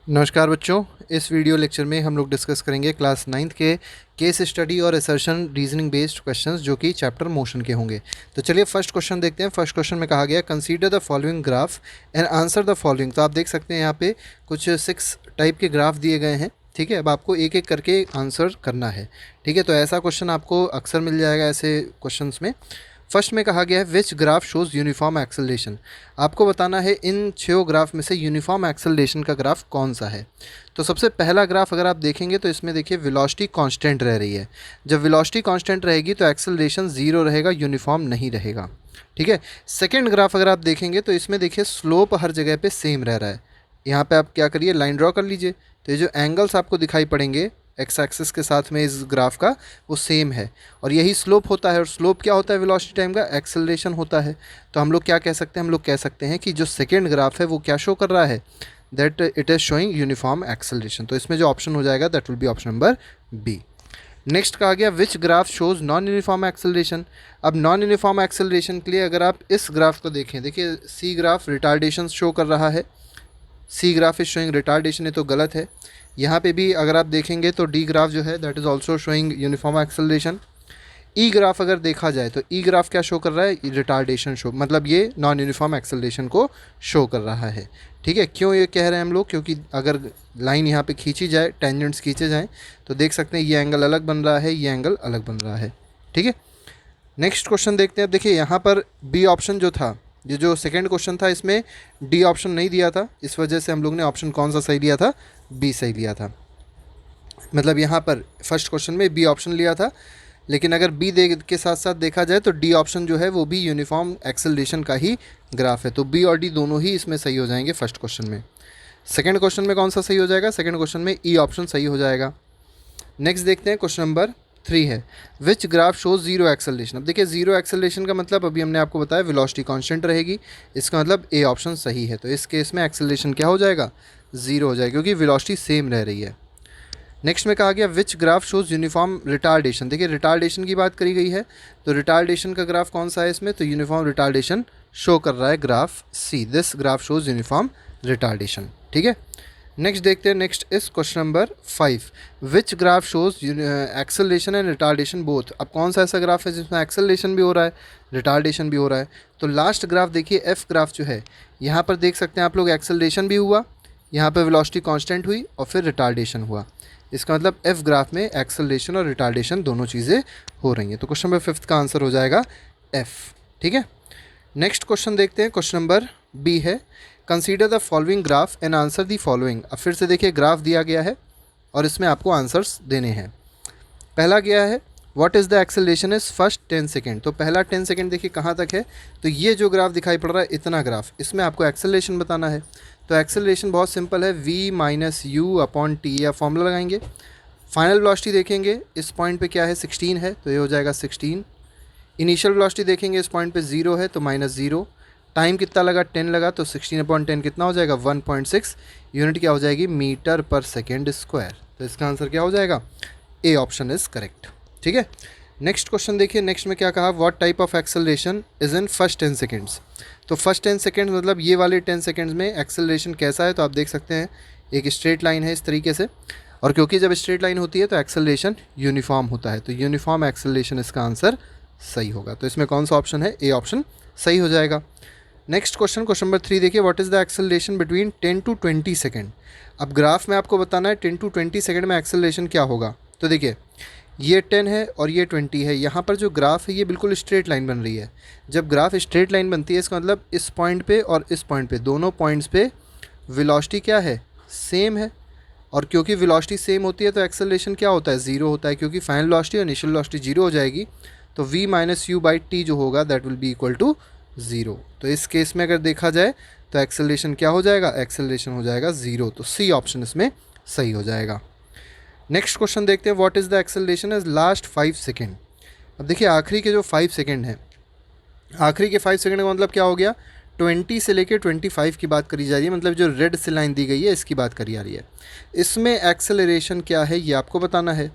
नमस्कार बच्चों, इस वीडियो लेक्चर में हम लोग डिस्कस करेंगे क्लास 9th के केस स्टडी और असर्शन रीजनिंग बेस्ड क्वेश्चंस जो कि चैप्टर मोशन के होंगे। तो चलिए फर्स्ट क्वेश्चन देखते हैं। फर्स्ट क्वेश्चन में कहा गया consider the following graph and answer the following. तो आप देख सकते हैं यहाँ पे कुछ 6 टाइप के ग्राफ दिए गए हैं। ठीक है, अब आपको एक एक करके आंसर करना है। ठीक है, तो ऐसा क्वेश्चन आपको अक्सर मिल जाएगा ऐसे क्वेश्चन में। फर्स्ट में कहा गया है विच ग्राफ शोज यूनिफॉर्म एक्सेलरेशन। आपको बताना है इन 6 ग्राफ में से यूनिफॉर्म एक्सेलरेशन का ग्राफ कौन सा है। तो सबसे पहला ग्राफ अगर आप देखेंगे तो इसमें देखिए वेलोसिटी कांस्टेंट रह रही है। जब वेलोसिटी कांस्टेंट रहेगी तो एक्सेलरेशन ज़ीरो रहेगा, यूनिफॉर्म नहीं रहेगा। ठीक है, सेकेंड ग्राफ अगर आप देखेंगे तो इसमें देखिए स्लोप हर जगह पे सेम रह रहा है। यहाँ पे आप क्या करिए, लाइन ड्रॉ कर लीजिए। तो ये जो एंगल्स आपको दिखाई पड़ेंगे एक्स एक्सिस के साथ में इस ग्राफ का, वो सेम है और यही स्लोप होता है। और स्लोप क्या होता है वेलोसिटी टाइम का? एक्सेलरेशन होता है। तो हम लोग क्या कह सकते हैं, हम लोग कह सकते हैं कि जो सेकेंड ग्राफ है वो क्या शो कर रहा है, that it is showing uniform acceleration. तो इसमें जो ऑप्शन हो जाएगा that will be option number B. Next कहा गया which graph shows non uniform acceleration. अब नॉन यूनिफॉर्म एक्सेलरेशन के लिए अगर आप इस ग्राफ को देखें, देखिए सी ग्राफ रिटार्डेशन शो कर रहा है। सी ग्राफ इज शोइंग रिटार्डेशन, ये तो गलत है। यहाँ पे भी अगर आप देखेंगे तो डी ग्राफ जो है that is also showing uniform acceleration. E graph अगर देखा जाए तो ई ग्राफ क्या शो कर रहा है, रिटार्डेशन शो, मतलब ये नॉन यूनिफॉर्म एक्सेलरेशन को शो कर रहा है। ठीक है, क्यों ये कह रहे हैं हम लोग, क्योंकि अगर लाइन यहाँ पे खींची जाए, टेंजेंट्स खींचे जाएँ तो देख सकते हैं ये एंगल अलग बन रहा है, ये एंगल अलग बन रहा है। ठीक है, नेक्स्ट क्वेश्चन देखते हैं। अब देखिए यहाँ पर बी ऑप्शन जो था, ये जो सेकंड क्वेश्चन था इसमें डी ऑप्शन नहीं दिया था, इस वजह से हम लोग ने ऑप्शन कौन सा सही लिया था, बी सही लिया था। मतलब यहाँ पर फर्स्ट क्वेश्चन में बी ऑप्शन लिया था, लेकिन अगर बी दे के साथ साथ देखा जाए तो डी ऑप्शन जो है वो भी यूनिफॉर्म एक्सेलरेशन का ही ग्राफ है। तो बी और डी दोनों ही इसमें सही हो जाएंगे फर्स्ट क्वेश्चन में। सेकंड क्वेश्चन में कौन सा सही हो जाएगा, सेकंड क्वेश्चन में ई ऑप्शन सही हो जाएगा। नेक्स्ट देखते हैं क्वेश्चन नंबर 3 है विच ग्राफ शोज जीरो एक्सेलरेशन। अब देखिए जीरो एक्सेलरेशन का मतलब अभी हमने आपको बताया वेलोसिटी कांस्टेंट रहेगी, इसका मतलब ए ऑप्शन सही है। तो इस केस में एक्सेलरेशन क्या हो जाएगा, ज़ीरो हो जाएगा, क्योंकि वेलोसिटी सेम रह रही है। नेक्स्ट में कहा गया which graph shows uniform retardation. देखिए रिटार्डेशन की बात करी गई है, तो रिटार्डेशन का ग्राफ कौन सा है इसमें, तो यूनिफॉर्म रिटार्डेशन शो कर रहा है graph C. This graph shows uniform retardation. ठीक है, नेक्स्ट देखते हैं। नेक्स्ट इस question number 5 which graph shows acceleration and retardation both. अब कौन सा ऐसा ग्राफ है जिसमें एक्सेलरेशन भी हो रहा है, रिटार्डेशन भी हो रहा है। तो लास्ट ग्राफ देखिए एफ ग्राफ जो है, यहाँ पर देख सकते हैं आप लोग एक्सेलरेशन भी हुआ, यहाँ पर वेलोसिटी कांस्टेंट हुई और फिर रिटार्डेशन हुआ। इसका मतलब एफ ग्राफ में एक्सेलरेशन और रिटार्डेशन दोनों चीज़ें हो रही हैं। तो क्वेश्चन नंबर 5 का आंसर हो जाएगा एफ। ठीक है, नेक्स्ट क्वेश्चन देखते हैं। क्वेश्चन नंबर बी है consider the following graph and answer the following. अब फिर से देखिए ग्राफ दिया गया है और इसमें आपको आंसर्स देने हैं। पहला गया है what is the acceleration is first 10 second. तो पहला 10 सेकेंड देखिए कहाँ तक है, तो ये जो ग्राफ दिखाई पड़ रहा है इतना ग्राफ, इसमें आपको एक्सेलरेशन बताना है। तो एक्सेलरेशन बहुत सिंपल है, v minus u upon T, या फॉर्मूला लगाएंगे। फाइनल वेलोसिटी देखेंगे इस पॉइंट पे क्या है, 16 है, तो ये हो जाएगा 16। इनिशियल वेलोसिटी देखेंगे इस पॉइंट पे 0 है तो -0। टाइम कितना लगा, 10 लगा, तो 16/10 कितना हो जाएगा, 1.6। यूनिट क्या हो जाएगी, मीटर पर सेकेंड स्क्वायर। तो इसका आंसर क्या हो जाएगा, ए ऑप्शन इज़ करेक्ट। ठीक है, नेक्स्ट क्वेश्चन देखिए। नेक्स्ट में क्या कहा, what type of acceleration is in first 10 seconds. तो फर्स्ट 10 सेकेंड्स मतलब ये वाले 10 सेकेंड्स में एक्सेलरेशन कैसा है, तो आप देख सकते हैं एक स्ट्रेट लाइन है इस तरीके से, और क्योंकि जब स्ट्रेट लाइन होती है तो एक्सेलरेशन यूनिफॉर्म होता है, तो यूनिफॉर्म एक्सेलरेशन इसका आंसर सही होगा। तो इसमें कौन सा ऑप्शन है, ए ऑप्शन सही हो जाएगा। नेक्स्ट क्वेश्चन, क्वेश्चन नंबर 3 देखिए what is the acceleration between 10 to 20 second. अब ग्राफ में आपको बताना है 10 to 20 सेकेंड में एक्सेलरेशन क्या होगा। तो देखिए ये 10 है और ये 20 है, यहाँ पर जो ग्राफ है ये बिल्कुल स्ट्रेट लाइन बन रही है। जब ग्राफ स्ट्रेट लाइन बनती है इसका मतलब इस पॉइंट पे और इस पॉइंट पे, दोनों पॉइंट्स पे वेलोसिटी क्या है, सेम है। और क्योंकि वेलोसिटी सेम होती है तो एक्सेलरेशन क्या होता है, ज़ीरो होता है, क्योंकि फाइनल वेलोसिटी और इनिशियल वेलोसिटी जीरो हो जाएगी। तो v minus u by t जो होगा that will be equal to zero. तो इस केस में अगर देखा जाए तो एक्सेलरेशन क्या हो जाएगा, एक्सेलरेशन हो जाएगा ज़ीरो। तो सी ऑप्शन इसमें सही हो जाएगा। नेक्स्ट क्वेश्चन देखते हैं what is the acceleration as last 5 second. अब देखिए आखिरी के जो 5 सेकेंड हैं, आखिरी के 5 सेकेंड का मतलब क्या हो गया, 20 से लेकर 25 की बात करी जा रही है, मतलब जो रेड से लाइन दी गई है इसकी बात करी जा रही है। इसमें एक्सेलरेशन क्या है ये आपको बताना है।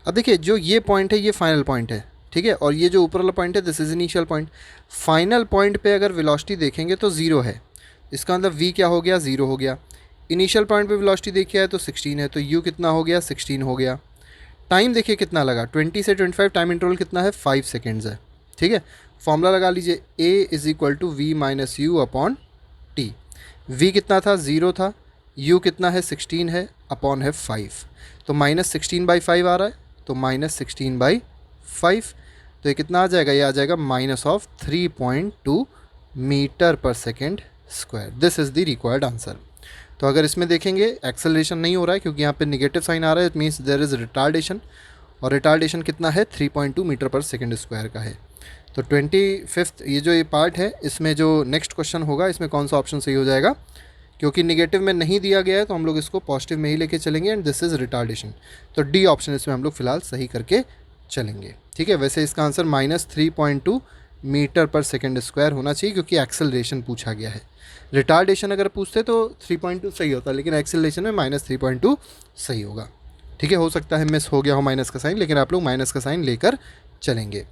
अब देखिए जो ये पॉइंट है ये फाइनल पॉइंट है, ठीक है, और ये जो ऊपर वाला पॉइंट है this is initial point. Final point पे अगर वेलोसिटी देखेंगे तो ज़ीरो है, इसका मतलब v क्या हो गया, ज़ीरो हो गया। इनिशियल पॉइंट पे वेलोसिटी देखिए है तो 16 है, तो u कितना हो गया, 16 हो गया। टाइम देखिए कितना लगा, 20 से 25, टाइम इंटरवल कितना है, 5 सेकेंड्स है। ठीक है, फॉर्मूला लगा लीजिए, a is equal to v minus u upon t. v कितना था, 0 था, u कितना है, 16 है, अपॉन है 5, तो -16/5 आ रहा है, तो -16/5, तो ये कितना आ जाएगा, ये आ जाएगा -3.2 metre per second square. This is the required answer. तो अगर इसमें देखेंगे एक्सेलरेशन नहीं हो रहा है क्योंकि यहाँ पे नेगेटिव साइन आ रहा है, it means there is retardation, और रिटार्डेशन कितना है, 3.2 मीटर पर सेकेंड स्क्वायर का है। तो 25th ये जो ये पार्ट है, इसमें जो नेक्स्ट क्वेश्चन होगा इसमें कौन सा ऑप्शन सही हो जाएगा, क्योंकि निगेटिव में नहीं दिया गया है तो हम लोग इसको पॉजिटिव में ही लेके चलेंगे, एंड दिस इज़ रिटार्डेशन। तो डी ऑप्शन इसमें हम लोग फिलहाल सही करके चलेंगे। ठीक है, वैसे इसका answer -3.2 metre per second square होना चाहिए क्योंकि एक्सेलरेशन पूछा गया है। रिटार्डेशन अगर पूछते तो 3.2 सही होता, लेकिन एक्सेलरेशन में -3.2 सही होगा। ठीक है, हो सकता है मिस हो गया हो माइनस का साइन, लेकिन आप लोग माइनस का साइन लेकर चलेंगे।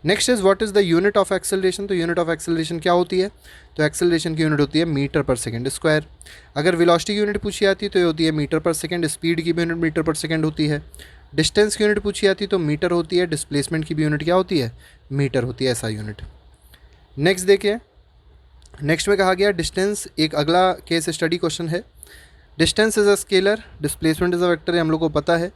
Next is what is the unit of acceleration. तो यूनिट ऑफ एक्सेलरेशन क्या होती है, तो एक्सेलरेशन की यूनिट होती है मीटर पर सेकेंड स्क्वायर। अगर वेलोसिटी की यूनिट पूछी जाती है तो ये होती है मीटर पर सेकेंड, स्पीड की भी यूनिट मीटर पर सेकेंड होती है। डिस्टेंस की यूनिट पूछी जाती है तो मीटर होती है, डिस्प्लेसमेंट की भी यूनिट क्या होती है, मीटर होती है, ऐसा यूनिट। नेक्स्ट देखिए, नेक्स्ट में कहा गया डिस्टेंस, एक अगला केस स्टडी क्वेश्चन है। Distance is a scalar, displacement is a vector, हम लोग को पता है।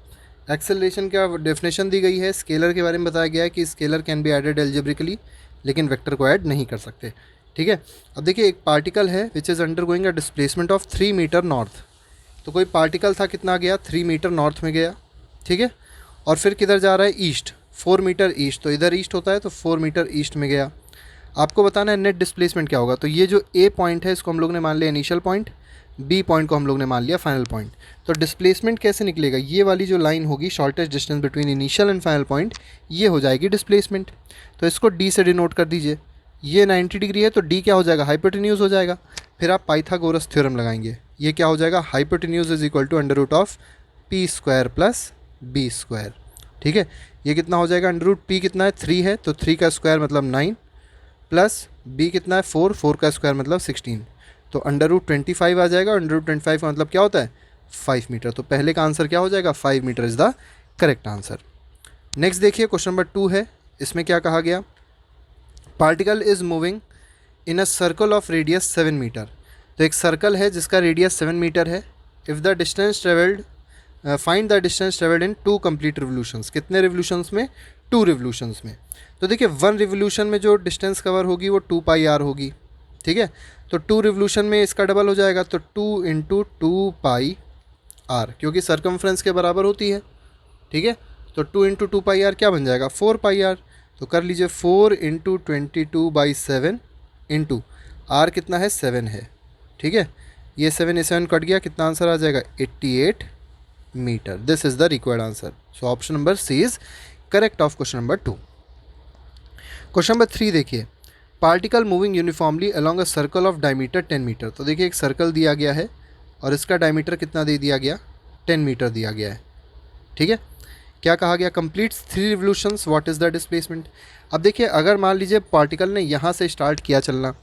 एक्सेलरेशन का डेफिनेशन दी गई है, स्केलर के बारे में बताया गया है कि scalar can be added algebraically, लेकिन वेक्टर को ऐड नहीं कर सकते। ठीक है, अब देखिए एक पार्टिकल है which is undergoing a displacement of 3 metre north. तो कोई पार्टिकल था, कितना गया, 3 मीटर नॉर्थ में गया। ठीक है, और फिर किधर जा रहा है, ईस्ट, 4 मीटर ईस्ट, तो इधर ईस्ट होता है तो 4 मीटर ईस्ट में गया। आपको बताना है नेट डिस्प्लेसमेंट क्या होगा। तो ये जो ए पॉइंट है इसको हम लोग ने मान लिया इनिशियल पॉइंट, बी पॉइंट को हम लोग ने मान लिया फाइनल पॉइंट। तो डिस्प्लेसमेंट कैसे निकलेगा, ये वाली जो लाइन होगी shortest distance between initial and final point, ये हो जाएगी डिस्प्लेसमेंट। तो इसको डी से डिनोट कर दीजिए। ये 90 डिग्री है तो डी क्या हो जाएगा, हाइपोटेन्यूज हो जाएगा। फिर आप पाइथागोरस थ्योरम लगाएंगे, ये क्या हो जाएगा, hypotenuse is equal to under root of p square plus b square. ठीक है, ये कितना हो जाएगा, अंडर रूट पी कितना है, 3 है, तो 3 का स्क्वायर मतलब 9, प्लस बी कितना है, 4, 4 का स्क्वायर मतलब 16, तो अंडर रूट 25 आ जाएगा। अंडर रूट 25 का मतलब क्या होता है, 5 मीटर। तो पहले का आंसर क्या हो जाएगा, 5 metre is the correct answer. Next देखिए क्वेश्चन नंबर 2 है, इसमें क्या कहा गया, particle is moving in a circle of radius 7 metre. तो एक सर्कल है जिसका रेडियस 7 मीटर है। If the distance travelled, find the distance travelled in 2 complete revolutions. कितने रिवोल्यूशंस में, 2 रिवोल्यूशंस में। तो देखिए 1 रिवोल्यूशन में जो डिस्टेंस कवर होगी वो 2πr होगी। ठीक है, तो 2 रिवोल्यूशन में इसका डबल हो जाएगा, तो 2 × 2πr, क्योंकि सर्कमफ्रेंस के बराबर होती है। ठीक है, तो 2 × 2πr क्या बन जाएगा, 4πr। तो कर लीजिए 4 × 22/7 इंटू r कितना है, 7 है। ठीक है, ये 7 7 कट गया, कितना आंसर आ जाएगा, 88 metre. This is the required answer. So option number C is correct of question number 2। Question number 3 देखिए, particle moving uniformly along a circle of diameter 10 metre. तो देखिए एक सर्कल दिया गया है और इसका डायमीटर कितना दे दिया गया, 10 मीटर दिया गया है। ठीक है, क्या कहा गया, completes 3 revolutions, what is the displacement. अब देखिए अगर मान लीजिए पार्टिकल ने यहाँ से स्टार्ट किया चलना,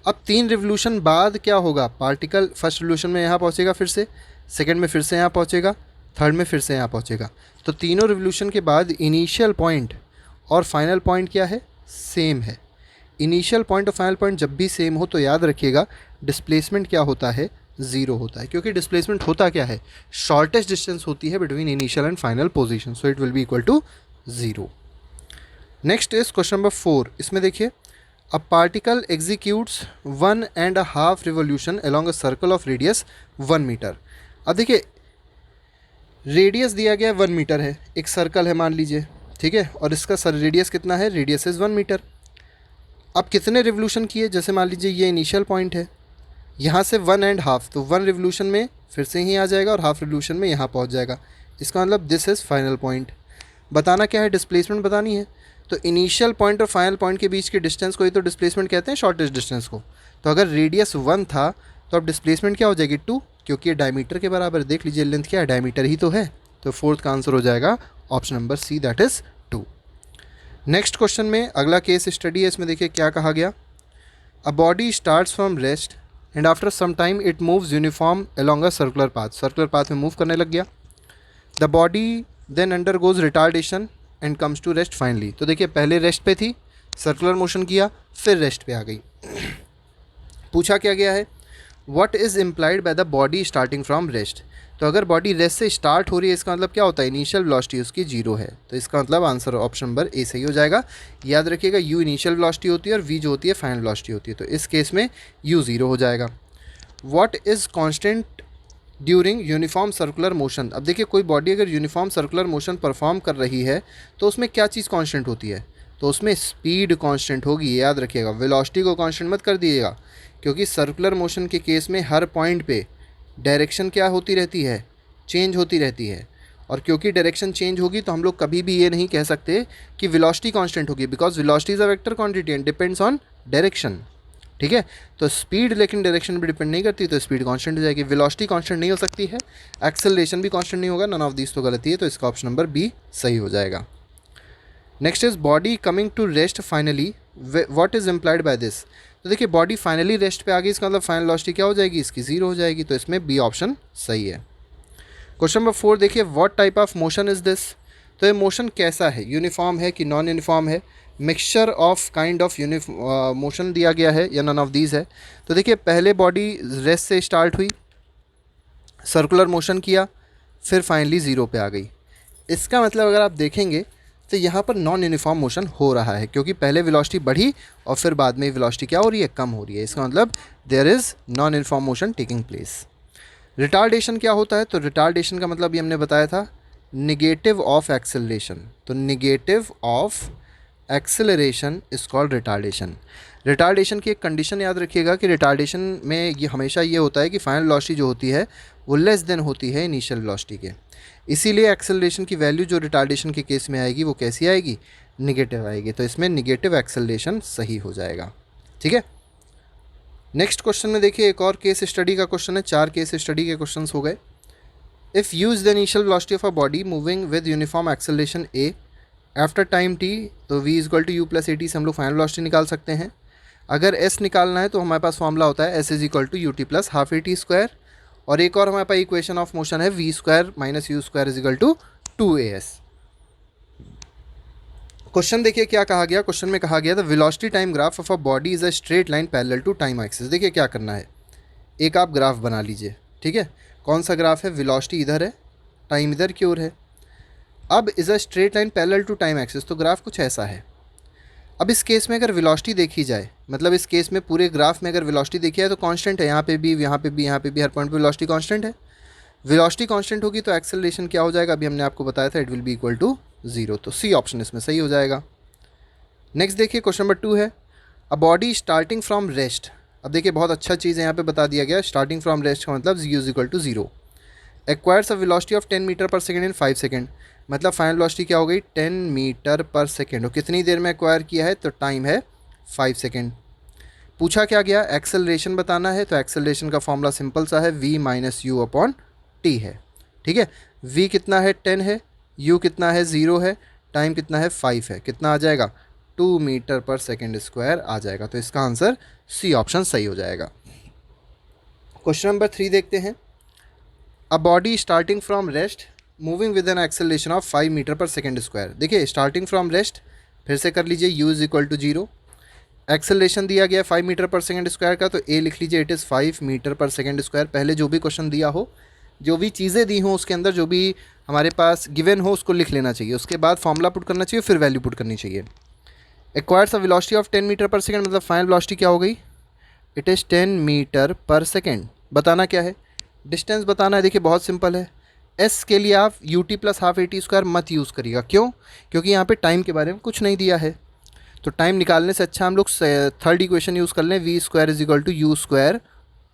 अब 3 रिवोल्यूशन बाद क्या होगा, पार्टिकल फर्स्ट रिवोल्यूशन में यहाँ पहुँचेगा, फिर से सेकेंड में फिर से यहाँ पहुँचेगा, थर्ड में फिर से यहाँ पहुँचेगा। तो तीनों रिवोल्यूशन के बाद इनिशियल पॉइंट और फाइनल पॉइंट क्या है, सेम है। इनिशियल पॉइंट और फाइनल पॉइंट जब भी सेम हो तो याद रखिएगा डिस्प्लेसमेंट क्या होता है, 0 होता है, क्योंकि डिस्प्लेसमेंट होता क्या है, शॉर्टेस्ट डिस्टेंस होती है between initial and final position, so it will be equal to 0। Next is question number 4। इसमें देखिए, a particle executes 1.5 revolution along a circle of radius 1 metre. अब देखिए रेडियस दिया गया 1 मीटर है, एक सर्कल है मान लीजिए, ठीक है, और इसका रेडियस कितना है, रेडियस इज़ 1 मीटर। अब कितने रिवोल्यूशन किए, जैसे मान लीजिए ये इनिशियल पॉइंट है, यहाँ से 1.5, तो 1 रिवोल्यूशन में फिर से ही आ जाएगा और हाफ रिवोल्यूशन में यहाँ पहुँच जाएगा। इसका मतलब दिस इज़ फाइनल पॉइंट। बताना क्या है, डिस्प्लेसमेंट बतानी है। तो इनिशियल पॉइंट और फाइनल पॉइंट के बीच के डिस्टेंस को ही तो डिस्प्लेसमेंट कहते हैं, शॉर्टेस्ट डिस्टेंस को। तो अगर रेडियस 1 था तो अब डिस्प्लेसमेंट क्या हो जाएगी, 2, क्योंकि ये डायमीटर के बराबर, देख लीजिए लेंथ क्या है, डायमीटर ही तो है। तो फोर्थ का आंसर हो जाएगा option number C, that is 2। Next question में अगला केस स्टडी है, इसमें देखिए क्या कहा गया, a body starts from rest and after some time it moves uniform along a circular path, circular path में मूव करने लग गया। The body then undergoes retardation and comes to rest finally. तो देखिए पहले रेस्ट पे थी, circular motion किया, फिर रेस्ट पे आ गई। पूछा क्या गया है, what is implied by the body starting from rest. तो अगर बॉडी रेस्ट से स्टार्ट हो रही है इसका मतलब क्या होता है, इनिशियल वेलोसिटी उसकी जीरो है। तो इसका मतलब आंसर ऑप्शन नंबर ए सही हो जाएगा। याद रखिएगा यू इनिशियल वेलोसिटी होती है और वी जो होती है फाइनल वेलोसिटी होती है, तो इस केस में यू ज़ीरो हो जाएगा। What is constant during uniform circular motion. अब देखिए कोई बॉडी अगर यूनिफॉर्म सर्कुलर मोशन परफॉर्म कर रही है तो उसमें क्या चीज़ कांस्टेंट होती है, तो उसमें स्पीड कांस्टेंट होगी। याद रखिएगा वेलोसिटी को कांस्टेंट मत कर दीजिएगा, क्योंकि सर्कुलर मोशन के केस में हर पॉइंट पे डायरेक्शन क्या होती रहती है, चेंज होती रहती है। और क्योंकि डायरेक्शन चेंज होगी तो हम लोग कभी भी ये नहीं कह सकते कि वेलोसिटी कांस्टेंट होगी, because velocity is a vector quantity and depends on direction. ठीक है, तो स्पीड लेकिन डायरेक्शन पे डिपेंड नहीं करती, तो स्पीड कांस्टेंट हो जाएगी। वेलोसिटी कांस्टेंट नहीं हो सकती है, एक्सेलरेशन भी कांस्टेंट नहीं होगा, नन ऑफ दिस तो गलती है, तो इसका ऑप्शन नंबर बी सही हो जाएगा। Next is body coming to rest finally, what is implied by this. तो देखिए बॉडी फाइनली रेस्ट पे आ गई, इसका मतलब फाइनल वेलोसिटी क्या हो जाएगी, इसकी जीरो हो जाएगी, तो इसमें बी ऑप्शन सही है। क्वेश्चन नंबर 4 देखिए, what type of motion is this. तो ये मोशन कैसा है, यूनिफॉर्म है कि नॉन यूनिफॉर्म है, mixture of kind of motion दिया गया है या नन ऑफ दीज है। तो देखिए पहले बॉडी रेस्ट से स्टार्ट हुई, सर्कुलर मोशन किया, फिर फाइनली ज़ीरो पे आ गई। इसका मतलब अगर आप देखेंगे तो यहाँ पर नॉन यूनिफॉर्म मोशन हो रहा है, क्योंकि पहले वेलोसिटी बढ़ी और फिर बाद में वेलोसिटी क्या हो रही है, कम हो रही है। इसका मतलब there is non uniform motion taking place. Retardation क्या होता है, तो रिटार्डेशन का मतलब ये हमने बताया था निगेटिव ऑफ एक्सेलरेशन। तो negative of acceleration is called retardation. Retardation की एक कंडीशन याद रखिएगा कि रिटार्डेशन में ये हमेशा ये होता है कि फाइनल वेलोसिटी जो होती है वो लेस देन होती है इनिशियल वेलोसिटी के। इसीलिए एक्सेलरेशन की वैल्यू जो रिटार्डेशन के केस में आएगी वो कैसी आएगी, निगेटिव आएगी। तो इसमें निगेटिव एक्सेलरेशन सही हो जाएगा। ठीक है, नेक्स्ट क्वेश्चन में देखिए एक और केस स्टडी का क्वेश्चन है, 4 केस स्टडी के क्वेश्चन हो गए। If u is the initial velocity of a body moving with uniform acceleration a after time t, तो v is equal to u plus a t से हम लोग फाइनल वेलोसिटी निकाल सकते हैं। अगर s निकालना है तो हमारे पास फॉर्मूला होता है s is equal to u t plus half a t square, और एक और हमारे पास इक्वेशन ऑफ मोशन है v square minus u square is equal to 2as। Question देखिए क्या कहा गया, क्वेश्चन में कहा गया the velocity time graph of a body is a straight line parallel to time axis. देखिए क्या करना है, एक आप ग्राफ बना लीजिए। ठीक है, कौन सा ग्राफ है, वेलोसिटी इधर है, टाइम इधर की ओर है। अब is a straight line parallel to time axis, तो ग्राफ कुछ ऐसा है। अब इस केस में अगर वेलोसिटी देखी जाए, मतलब इस केस में पूरे ग्राफ में अगर वेलोसिटी देखी जाए तो कांस्टेंट है, यहाँ पे भी, यहाँ पे भी, यहाँ पे भी, हर पॉइंट पे वेलोसिटी कांस्टेंट है। वेलोसिटी कांस्टेंट होगी तो एक्सेलरेशन क्या हो जाएगा, अभी हमने आपको बताया था, it will be equal to 0। तो सी ऑप्शन इसमें सही हो जाएगा। नेक्स्ट देखिए क्वेश्चन नंबर 2 है, अ बॉडी स्टार्टिंग फ्रॉम रेस्ट। अब देखिए बहुत अच्छा चीज़ है यहाँ पे बता दिया गया, स्टार्टिंग फ्रॉम रेस्ट का मतलब u is equal to 0, acquires a velocity of 10 metre per second in 5 second. मतलब फाइनल वेलोसिटी क्या हो गई, 10 मीटर पर सेकेंड, और कितनी देर में एक्वायर किया है, तो टाइम है 5 सेकेंड। पूछा क्या गया, एक्सेलरेशन बताना है, तो एक्सेलरेशन का फॉर्मूला सिंपल सा है, v minus u upon T है। ठीक है, v कितना है, 10 है, u कितना है, 0 है, टाइम कितना है, 5 है, कितना आ जाएगा, 2 मीटर पर सेकेंड स्क्वायर आ जाएगा। तो इसका आंसर सी ऑप्शन सही हो जाएगा। क्वेश्चन नंबर 3 देखते हैं, a body starting from rest moving with an acceleration of 5 metre per second square. देखिए स्टार्टिंग फ्रॉम रेस्ट फिर से कर लीजिए, u is equal to 0, acceleration दिया गया 5 मीटर पर सेकेंड स्क्वायर का, तो a लिख लीजिए, it is 5 metre per second square. पहले जो भी क्वेश्चन दिया हो, जो भी चीज़ें दी हों उसके अंदर जो भी हमारे पास गिवन हो उसको लिख लेना चाहिए, उसके बाद फॉर्मूला पुट करना चाहिए, फिर वैल्यू पुट करनी चाहिए। Acquires a velocity of 10 metre per second, मतलब फाइनल वेलोसिटी क्या हो गई, it is 10 metre per second. बताना क्या है, डिस्टेंस बताना है। देखिए बहुत सिंपल है, एस के लिए आप you t plus half a t square मत यूज़ करिएगा, क्यों, क्योंकि यहाँ पे टाइम के बारे में कुछ नहीं दिया है। तो टाइम निकालने से अच्छा हम लोग थर्ड इक्वेशन यूज़ कर लें, v square is equal to u square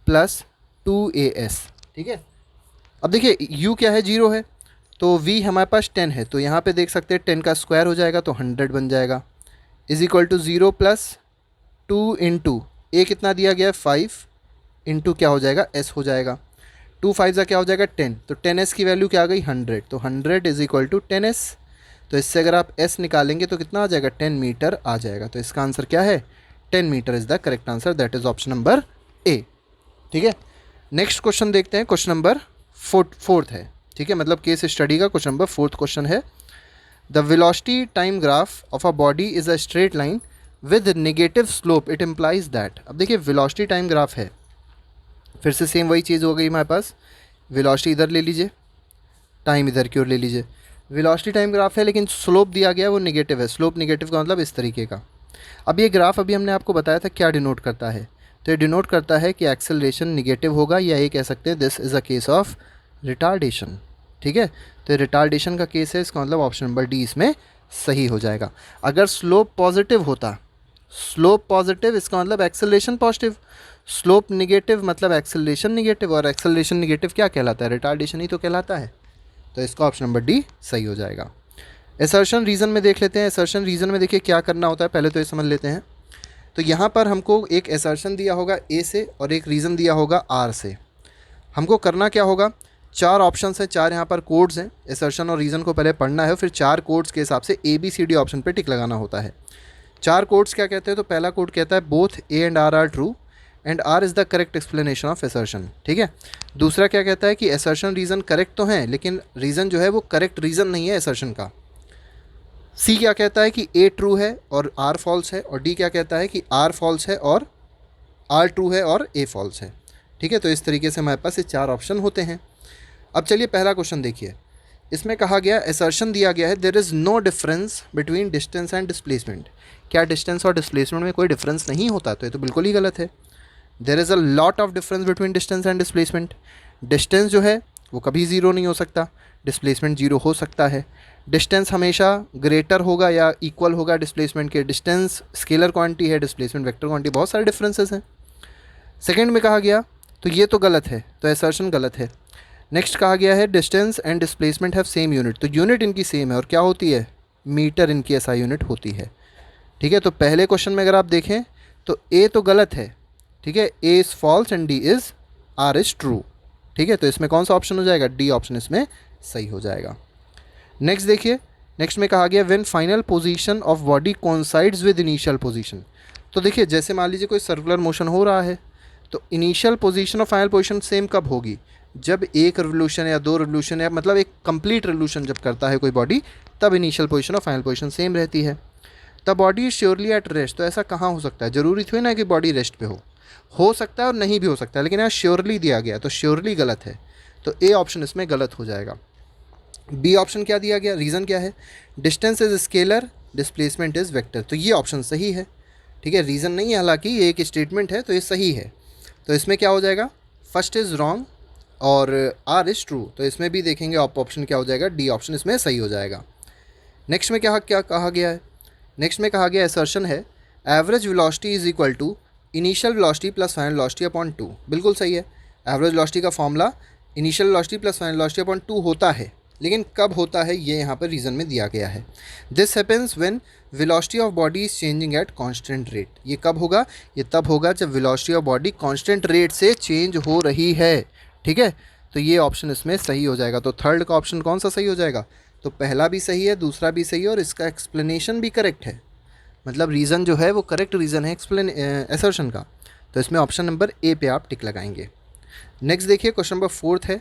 plus 2as। ठीक है, अब देखिए u क्या है, 0 है, तो v हमारे पास 10 है, तो यहाँ पे देख सकते हैं 10 का स्क्वायर हो जाएगा तो 100 बन जाएगा, is equal to 0 plus 2 into a कितना दिया गया है 5 इंटू क्या हो जाएगा s हो जाएगा, 2 5 का क्या हो जाएगा 10, तो 10s की वैल्यू क्या आ गई 100, तो 100 इज इक्वल टू 10s। तो इससे अगर आप s निकालेंगे तो कितना आ जाएगा 10 मीटर आ जाएगा। तो इसका आंसर क्या है 10 metre is the correct answer, that is option number A. ठीक है, नेक्स्ट क्वेश्चन देखते हैं, क्वेश्चन नंबर फोर्थ है। ठीक है, मतलब केस स्टडी का क्वेश्चन नंबर फोर्थ क्वेश्चन है, the velocity time graph of a body is a straight line with negative slope, it implies that. अब देखिए वेलोसिटी टाइम ग्राफ है, फिर से सेम वही चीज़ हो गई हमारे पास, वेलोसिटी इधर ले लीजिए, टाइम इधर की ओर ले लीजिए, वेलोसिटी टाइम ग्राफ है लेकिन स्लोप दिया गया है वो नेगेटिव है। स्लोप नेगेटिव का मतलब इस तरीके का। अब ये ग्राफ अभी हमने आपको बताया था क्या डिनोट करता है, तो ये डिनोट करता है कि एक्सेलरेशन नेगेटिव होगा, या ये कह सकते हैं this is a case of retardation. ठीक है, तो ये रिटार्डेशन का केस है, इसका मतलब ऑप्शन नंबर डी इसमें सही हो जाएगा। अगर स्लोप पॉजिटिव होता, स्लोप पॉजिटिव इसका मतलब एक्सेलरेशन पॉजिटिव, स्लोप नेगेटिव मतलब एक्सेलरेशन नेगेटिव, और एक्सेलरेशन नेगेटिव क्या कहलाता है, रिटार्डेशन ही तो कहलाता है। तो इसका ऑप्शन नंबर डी सही हो जाएगा। असर्शन रीज़न में देख लेते हैं। असर्शन रीज़न में देखिए क्या करना होता है, पहले तो ये समझ लेते हैं। तो यहाँ पर हमको एक असर्शन दिया होगा ए से और एक रीज़न दिया होगा आर से। हमको करना क्या होगा, चार ऑप्शन हैं, चार यहाँ पर कोड्स हैं, असर्शन और रीज़न को पहले पढ़ना है, फिर चार कोड्स के हिसाब से A B C D option पे टिक लगाना होता है। चार कोड्स क्या कहते हैं, तो पहला कोड कहता है both A and R are true and R is the correct explanation of assertion. ठीक है, दूसरा क्या कहता है कि असर्शन रीज़न करेक्ट तो हैं लेकिन रीज़न जो है वो करेक्ट रीज़न नहीं है असर्शन का। सी क्या कहता है कि ए ट्रू है और आर फॉल्स है, और डी क्या कहता है कि आर फॉल्स है और आर ट्रू है और ए फॉल्स है। ठीक है, तो इस तरीके से हमारे पास ये चार ऑप्शन होते हैं। अब चलिए पहला क्वेश्चन देखिए, इसमें कहा गया असर्शन दिया गया है there is no difference between distance and displacement. क्या डिस्टेंस और डिस्प्लेसमेंट में कोई डिफरेंस नहीं होता, तो ये तो बिल्कुल ही गलत है। There is a lot of difference between distance and displacement. Distance जो है वो कभी ज़ीरो नहीं हो सकता, डिस्प्लेसमेंट जीरो हो सकता है। डिस्टेंस हमेशा ग्रेटर होगा या इक्वल होगा डिस्प्लेसमेंट के। डिस्टेंस स्केलर क्वांटिटी है, डिस्प्लेसमेंट वेक्टर क्वांटिटी, बहुत सारे डिफरेंसेस हैं। सेकंड में कहा गया, तो ये तो गलत है, तो असर्शन गलत है। नेक्स्ट कहा गया है distance and displacement have same unit, तो यूनिट इनकी सेम है और क्या होती है, मीटर इनकी ऐसा यूनिट होती है। ठीक है, तो पहले क्वेश्चन में अगर आप देखें तो ए तो गलत है, ठीक है, A is false and D is R is true. ठीक है, तो इसमें कौन सा ऑप्शन हो जाएगा, डी ऑप्शन इसमें सही हो जाएगा। नेक्स्ट देखिए, नेक्स्ट में कहा गया when final position of body coincides with initial position. तो देखिए जैसे मान लीजिए कोई सर्कुलर मोशन हो रहा है, तो इनिशियल पोजीशन और फाइनल पोजीशन सेम कब होगी, जब एक रिवोल्यूशन या दो रिवोल्यूशन या मतलब एक कंप्लीट रिवोल्यूशन जब करता है कोई बॉडी, तब इनिशियल पोजीशन और फाइनल पोजीशन सेम रहती है। The body is surely at rest, तो ऐसा कहाँ हो सकता है, ज़रूरी थोड़ी ना कि बॉडी रेस्ट पे हो सकता है और नहीं भी हो सकता है, लेकिन यहाँ श्योरली दिया गया तो श्योरली गलत है, तो ए ऑप्शन इसमें गलत हो जाएगा। बी ऑप्शन क्या दिया गया, रीज़न क्या है, distance is scalar displacement is vector, तो ये ऑप्शन सही है। ठीक है, रीज़न नहीं है, हालांकि ये एक स्टेटमेंट है तो ये सही है, तो इसमें क्या हो जाएगा, फर्स्ट इज़ रॉन्ग और आर इज़ ट्रू, तो इसमें भी देखेंगे ऑप्शन क्या हो जाएगा, डी ऑप्शन इसमें सही हो जाएगा। नेक्स्ट में क्या क्या कहा गया है, नेक्स्ट में कहा गया असर्शन है average velocity is equal to initial velocity plus final velocity upon 2, बिल्कुल सही है। एवरेज वेलोसिटी का formula initial velocity plus final velocity upon 2 होता है, लेकिन कब होता है ये यहाँ पर रीज़न में दिया गया है। This happens when velocity of body is changing at constant rate, ये कब होगा, ये तब होगा जब velocity of body constant rate से चेंज हो रही है। ठीक है, तो ये ऑप्शन इसमें सही हो जाएगा। तो थर्ड का ऑप्शन कौन सा सही हो जाएगा, तो पहला भी सही है, दूसरा भी सही है और इसका एक्सप्लेनेशन भी करेक्ट है, मतलब रीज़न जो है वो करेक्ट रीज़न है असर्शन का, तो इसमें ऑप्शन नंबर ए पे आप टिक लगाएंगे। नेक्स्ट देखिए क्वेश्चन नंबर फोर्थ है,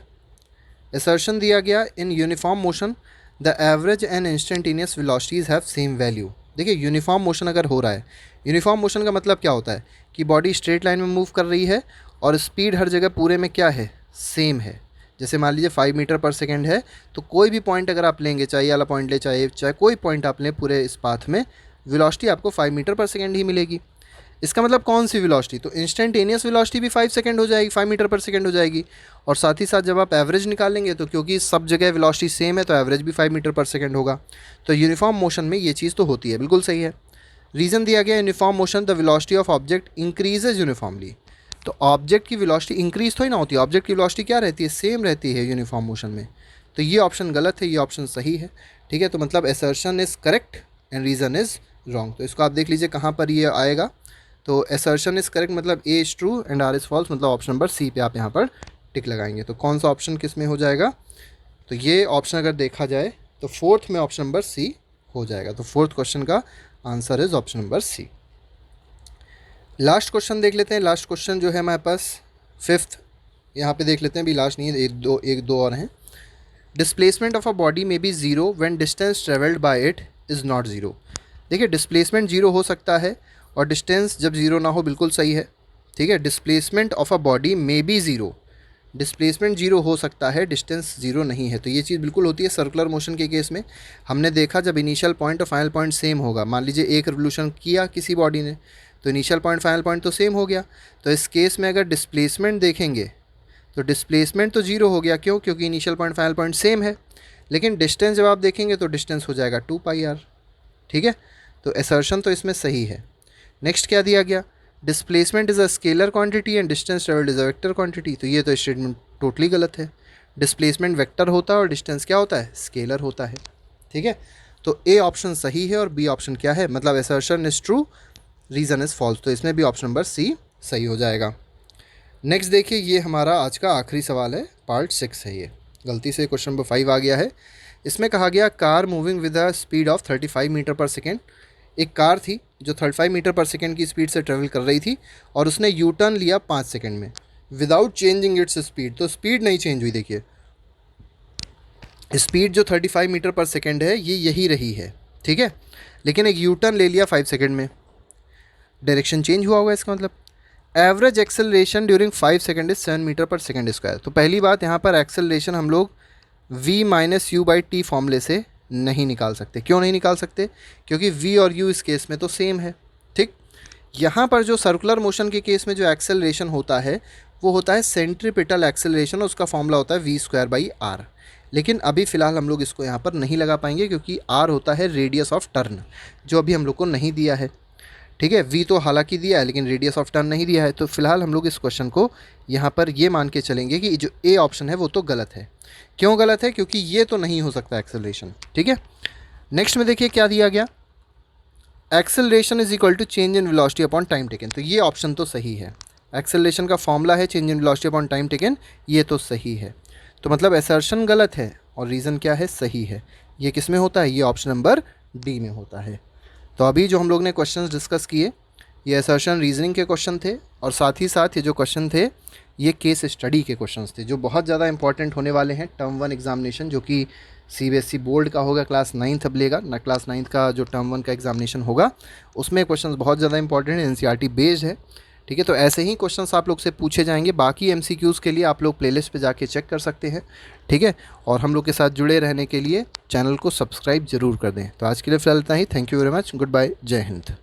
असर्शन दिया गया in uniform motion the average and instantaneous velocities have same value. देखिए यूनिफॉर्म मोशन अगर हो रहा है, यूनिफॉर्म मोशन का मतलब क्या होता है कि बॉडी स्ट्रेट लाइन में मूव कर रही है और स्पीड हर जगह पूरे में क्या है, सेम है। जैसे मान लीजिए 5 मीटर पर सेकेंड है, तो कोई भी पॉइंट अगर आप लेंगे, चाहे वाला पॉइंट ले, चाहे कोई पॉइंट आप लें, पूरे इस पाथ में वेलोसिटी आपको 5 मीटर पर सेकेंड ही मिलेगी। इसका मतलब कौन सी वेलोसिटी, तो इंस्टेंटेनियस वेलोसिटी भी 5 सेकंड हो जाएगी, 5 मीटर पर सेकंड हो जाएगी। और साथ ही साथ जब आप एवरेज निकालेंगे तो क्योंकि सब जगह वेलोसिटी सेम है तो एवरेज भी 5 मीटर पर सेकंड होगा। तो यूनिफॉर्म मोशन में ये चीज़ तो होती है, बिल्कुल सही है। रीज़न दिया गया uniform motion the velocity of object increases uniformly, तो ऑब्जेक्ट की वेलोसिटी इंक्रीज थोड़ी ना होती है, ऑब्जेक्ट की वेलोसिटी क्या रहती है, सेम रहती है यूनिफॉर्म मोशन में। तो ये ऑप्शन गलत है, ये ऑप्शन सही है। ठीक है, तो मतलब assertion is correct and reason is wrong, तो इसको आप देख लीजिए कहाँ पर ये आएगा। तो असर्शन इज़ करेक्ट मतलब A is true and R is false, मतलब ऑप्शन नंबर सी पे आप यहाँ पर टिक लगाएंगे। तो कौन सा ऑप्शन किस में हो जाएगा, तो ये ऑप्शन अगर देखा जाए तो फोर्थ में ऑप्शन नंबर सी हो जाएगा। तो फोर्थ क्वेश्चन का answer is option number C. Last question देख लेते हैं। लास्ट क्वेश्चन जो है हमारे पास फिफ्थ यहाँ पे देख लेते हैं, अभी लास्ट नहीं है, एक दो और हैं। Displacement of a body may be zero when distance travelled by it is not zero. देखिए डिस्प्लेसमेंट ज़ीरो हो सकता है और डिस्टेंस जब ज़ीरो ना हो, बिल्कुल सही है। ठीक है, displacement of a body may be zero, displacement zero हो सकता है, डिस्टेंस जीरो नहीं है। तो ये चीज़ बिल्कुल होती है सर्कुलर मोशन के केस में। हमने देखा जब इनिशियल पॉइंट और फाइनल पॉइंट सेम होगा, मान लीजिए एक रिवोल्यूशन किया किसी बॉडी ने, तो इनिशियल पॉइंट फाइनल पॉइंट तो सेम हो गया। तो इस केस में अगर डिस्प्लेसमेंट देखेंगे तो डिस्प्लेसमेंट तो जीरो हो गया, क्यों? क्योंकि initial point final point same है। लेकिन डिस्टेंस जब आप देखेंगे तो डिस्टेंस हो जाएगा 2πr। ठीक है, तो असर्शन तो इसमें सही है। नेक्स्ट क्या दिया गया? Displacement is a scalar quantity and distance travelled is a vector quantity. तो ये तो स्टेटमेंट टोटली गलत है। डिस्प्लेसमेंट वेक्टर होता है और डिस्टेंस क्या होता है? स्केलर होता है। ठीक है, तो ए ऑप्शन सही है और बी ऑप्शन क्या है? मतलब assertion is true, reason is false. तो इसमें भी ऑप्शन नंबर सी सही हो जाएगा। नेक्स्ट देखिए, ये हमारा आज का आखिरी सवाल है, पार्ट 6 है ये। गलती से क्वेश्चन नंबर 5 आ गया है। इसमें कहा गया car moving with a speed of 35 metre per second. एक कार थी जो 35 मीटर पर सेकेंड की स्पीड से ट्रेवल कर रही थी और उसने यू टर्न लिया 5 सेकेंड में विदाउट चेंजिंग इट्स स्पीड। तो स्पीड नहीं चेंज हुई। देखिए स्पीड जो 35 मीटर पर सेकेंड है ये यही रही है। ठीक है, लेकिन एक यू टर्न ले लिया 5 सेकेंड में, डायरेक्शन चेंज हुआ होगा। इसका मतलब average acceleration during 5 second is 7 metre per second square. तो पहली बात, यहाँ पर एक्सेलरेशन हम लोग v minus u by t फॉर्मूले से नहीं निकाल सकते। क्यों नहीं निकाल सकते? क्योंकि v और u इस केस में तो सेम है। ठीक, यहाँ पर जो सर्कुलर मोशन के केस में जो एक्सेलरेशन होता है वो होता है सेंट्रीपिटल एक्सेलरेशन, उसका फॉर्मूला होता है v²/r। लेकिन अभी फ़िलहाल हम लोग इसको यहाँ पर नहीं लगा पाएंगे क्योंकि r होता है रेडियस ऑफ टर्न, जो अभी हम लोग को नहीं दिया है। ठीक है, v तो हालांकि दिया है लेकिन रेडियस ऑफ टर्न नहीं दिया है। तो फिलहाल हम लोग इस क्वेश्चन को यहाँ पर ये मान के चलेंगे कि जो ए ऑप्शन है वो तो गलत है। क्यों गलत है? क्योंकि ये तो नहीं हो सकता एक्सेलरेशन। ठीक है, नेक्स्ट में देखिए क्या दिया गया, acceleration is equal to change in velocity upon time taken. तो ये ऑप्शन तो सही है। एक्सेलरेशन का फॉर्मूला है change in velocity upon time taken, ये तो सही है। तो मतलब असर्शन गलत है और रीज़न क्या है? सही है। ये किस में होता है? ये ऑप्शन नंबर डी में होता है। तो अभी जो हम लोग ने क्वेश्चंस डिस्कस किए ये असर्शन रीजनिंग के क्वेश्चन थे और साथ ही साथ ये जो क्वेश्चन थे ये केस स्टडी के क्वेश्चंस थे जो बहुत ज़्यादा इंपॉर्टेंट होने वाले हैं। टर्म 1 एग्जामिनेशन जो कि सीबीएसई बोर्ड का होगा, क्लास 9th अब लेगा ना, क्लास 9th का जो टर्म 1 का एग्जामिनेशन होगा उसमें क्वेश्चंस बहुत ज़्यादा इंपॉर्टेंट है, एनसीईआरटी बेस्ड है। ठीक है, तो ऐसे ही क्वेश्चंस आप लोग से पूछे जाएंगे। बाकी एमसीक्यूज़ के लिए आप लोग प्लेलिस्ट पे जाके चेक कर सकते हैं। ठीक है, और हम लोग के साथ जुड़े रहने के लिए चैनल को सब्सक्राइब जरूर कर दें। तो आज के लिए फिलहाल इतना ही। Thank you very much, good bye, जय हिंद।